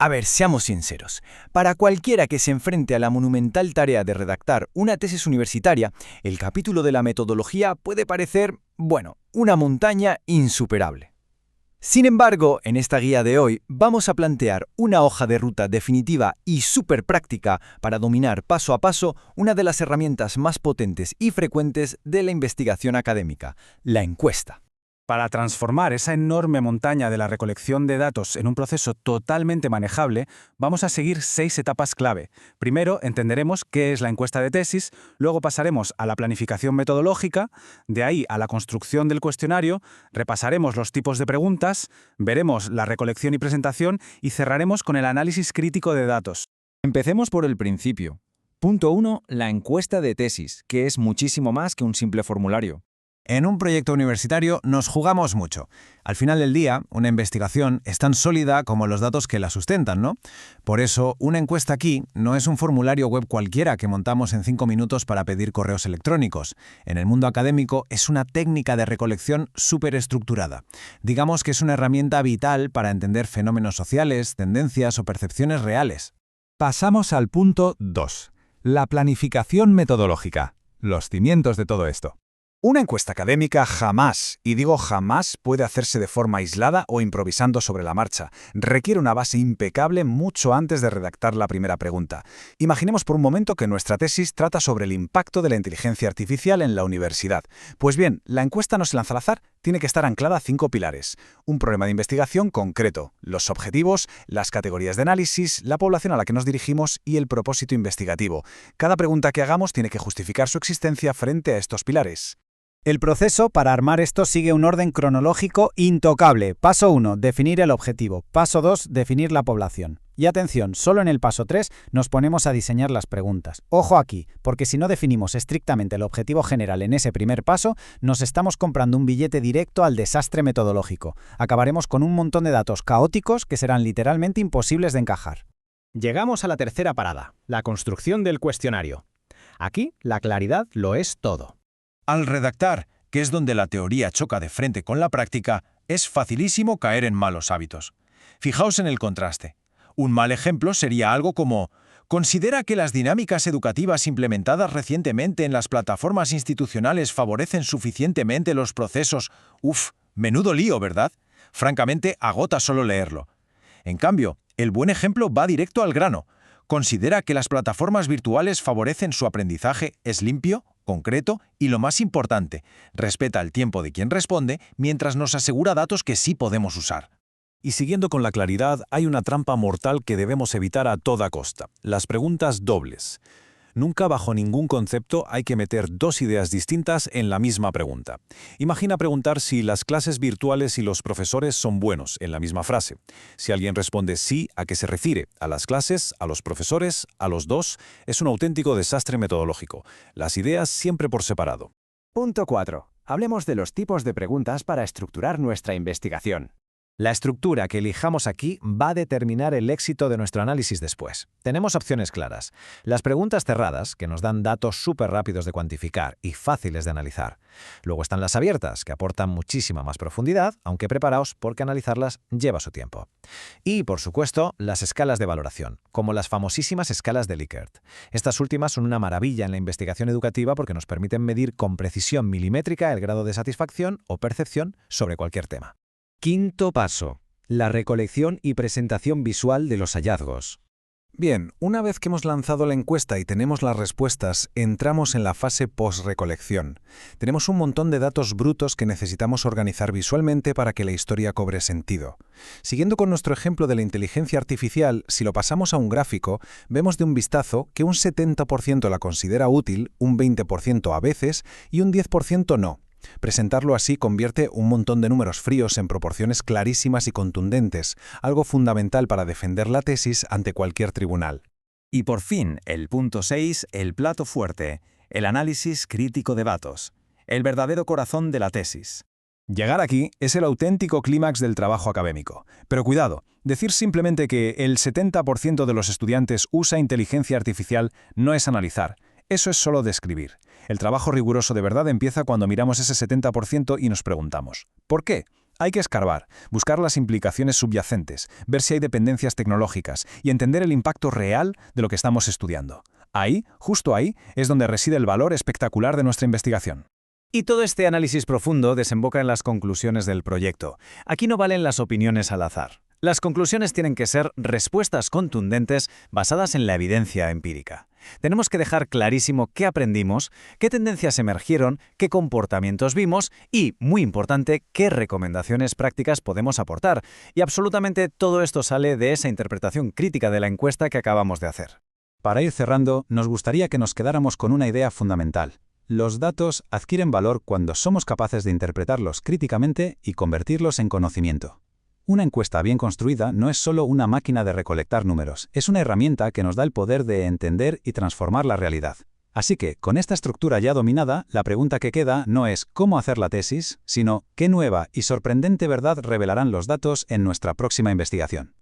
A ver, seamos sinceros. Para cualquiera que se enfrente a la monumental tarea de redactar una tesis universitaria, el capítulo de la metodología puede parecer, bueno, una montaña insuperable. Sin embargo, en esta guía de hoy vamos a plantear una hoja de ruta definitiva y súper práctica para dominar paso a paso una de las herramientas más potentes y frecuentes de la investigación académica, la encuesta. Para transformar esa enorme montaña de la recolección de datos en un proceso totalmente manejable, vamos a seguir 6 etapas clave. Primero, entenderemos qué es la encuesta de tesis, luego pasaremos a la planificación metodológica, de ahí a la construcción del cuestionario, repasaremos los tipos de preguntas, veremos la recolección y presentación y cerraremos con el análisis crítico de datos. Empecemos por el principio. Punto 1. La encuesta de tesis, que es muchísimo más que un simple formulario. En un proyecto universitario nos jugamos mucho. Al final del día, una investigación es tan sólida como los datos que la sustentan, ¿no? Por eso, una encuesta aquí no es un formulario web cualquiera que montamos en 5 minutos para pedir correos electrónicos. En el mundo académico es una técnica de recolección súper estructurada. Digamos que es una herramienta vital para entender fenómenos sociales, tendencias o percepciones reales. Pasamos al punto 2. La planificación metodológica. Los cimientos de todo esto. Una encuesta académica jamás, y digo jamás, puede hacerse de forma aislada o improvisando sobre la marcha. Requiere una base impecable mucho antes de redactar la primera pregunta. Imaginemos por un momento que nuestra tesis trata sobre el impacto de la inteligencia artificial en la universidad. Pues bien, la encuesta no se lanza al azar, tiene que estar anclada a 5 pilares. Un problema de investigación concreto, los objetivos, las categorías de análisis, la población a la que nos dirigimos y el propósito investigativo. Cada pregunta que hagamos tiene que justificar su existencia frente a estos pilares. El proceso para armar esto sigue un orden cronológico intocable. Paso 1, definir el objetivo. Paso 2, definir la población. Y atención, solo en el paso 3 nos ponemos a diseñar las preguntas. Ojo aquí, porque si no definimos estrictamente el objetivo general en ese primer paso, nos estamos comprando un billete directo al desastre metodológico. Acabaremos con un montón de datos caóticos que serán literalmente imposibles de encajar. Llegamos a la tercera parada, la construcción del cuestionario. Aquí, la claridad lo es todo. Al redactar, que es donde la teoría choca de frente con la práctica, es facilísimo caer en malos hábitos. Fijaos en el contraste. Un mal ejemplo sería algo como: ¿considera que las dinámicas educativas implementadas recientemente en las plataformas institucionales favorecen suficientemente los procesos? Menudo lío, ¿verdad? Francamente, agota solo leerlo. En cambio, el buen ejemplo va directo al grano. ¿Considera que las plataformas virtuales favorecen su aprendizaje? ¿Es limpio, concreto y, lo más importante, respeta el tiempo de quien responde mientras nos asegura datos que sí podemos usar? Y siguiendo con la claridad, hay una trampa mortal que debemos evitar a toda costa: las preguntas dobles. Nunca bajo ningún concepto hay que meter 2 ideas distintas en la misma pregunta. Imagina preguntar si las clases virtuales y los profesores son buenos en la misma frase. Si alguien responde sí, ¿a qué se refiere? ¿A las clases? ¿A los profesores? ¿A los dos? Es un auténtico desastre metodológico. Las ideas siempre por separado. Punto 4. Hablemos de los tipos de preguntas para estructurar nuestra investigación. La estructura que elijamos aquí va a determinar el éxito de nuestro análisis después. Tenemos opciones claras. Las preguntas cerradas, que nos dan datos súper rápidos de cuantificar y fáciles de analizar. Luego están las abiertas, que aportan muchísima más profundidad, aunque preparaos porque analizarlas lleva su tiempo. Y, por supuesto, las escalas de valoración, como las famosísimas escalas de Likert. Estas últimas son una maravilla en la investigación educativa porque nos permiten medir con precisión milimétrica el grado de satisfacción o percepción sobre cualquier tema. Quinto paso. La recolección y presentación visual de los hallazgos. Bien, una vez que hemos lanzado la encuesta y tenemos las respuestas, entramos en la fase post-recolección. Tenemos un montón de datos brutos que necesitamos organizar visualmente para que la historia cobre sentido. Siguiendo con nuestro ejemplo de la inteligencia artificial, si lo pasamos a un gráfico, vemos de un vistazo que un 70% la considera útil, un 20% a veces y un 10% no. Presentarlo así convierte un montón de números fríos en proporciones clarísimas y contundentes, algo fundamental para defender la tesis ante cualquier tribunal. Y por fin, el punto 6, el plato fuerte, el análisis crítico de datos, el verdadero corazón de la tesis. Llegar aquí es el auténtico clímax del trabajo académico. Pero cuidado, decir simplemente que el 70% de los estudiantes usa inteligencia artificial no es analizar. Eso es solo describir. El trabajo riguroso de verdad empieza cuando miramos ese 70% y nos preguntamos: ¿por qué? Hay que escarbar, buscar las implicaciones subyacentes, ver si hay dependencias tecnológicas y entender el impacto real de lo que estamos estudiando. Ahí, justo ahí, es donde reside el valor espectacular de nuestra investigación. Y todo este análisis profundo desemboca en las conclusiones del proyecto. Aquí no valen las opiniones al azar. Las conclusiones tienen que ser respuestas contundentes basadas en la evidencia empírica. Tenemos que dejar clarísimo qué aprendimos, qué tendencias emergieron, qué comportamientos vimos y, muy importante, qué recomendaciones prácticas podemos aportar. Y absolutamente todo esto sale de esa interpretación crítica de la encuesta que acabamos de hacer. Para ir cerrando, nos gustaría que nos quedáramos con una idea fundamental. Los datos adquieren valor cuando somos capaces de interpretarlos críticamente y convertirlos en conocimiento. Una encuesta bien construida no es solo una máquina de recolectar números, es una herramienta que nos da el poder de entender y transformar la realidad. Así que, con esta estructura ya dominada, la pregunta que queda no es cómo hacer la tesis, sino qué nueva y sorprendente verdad revelarán los datos en nuestra próxima investigación.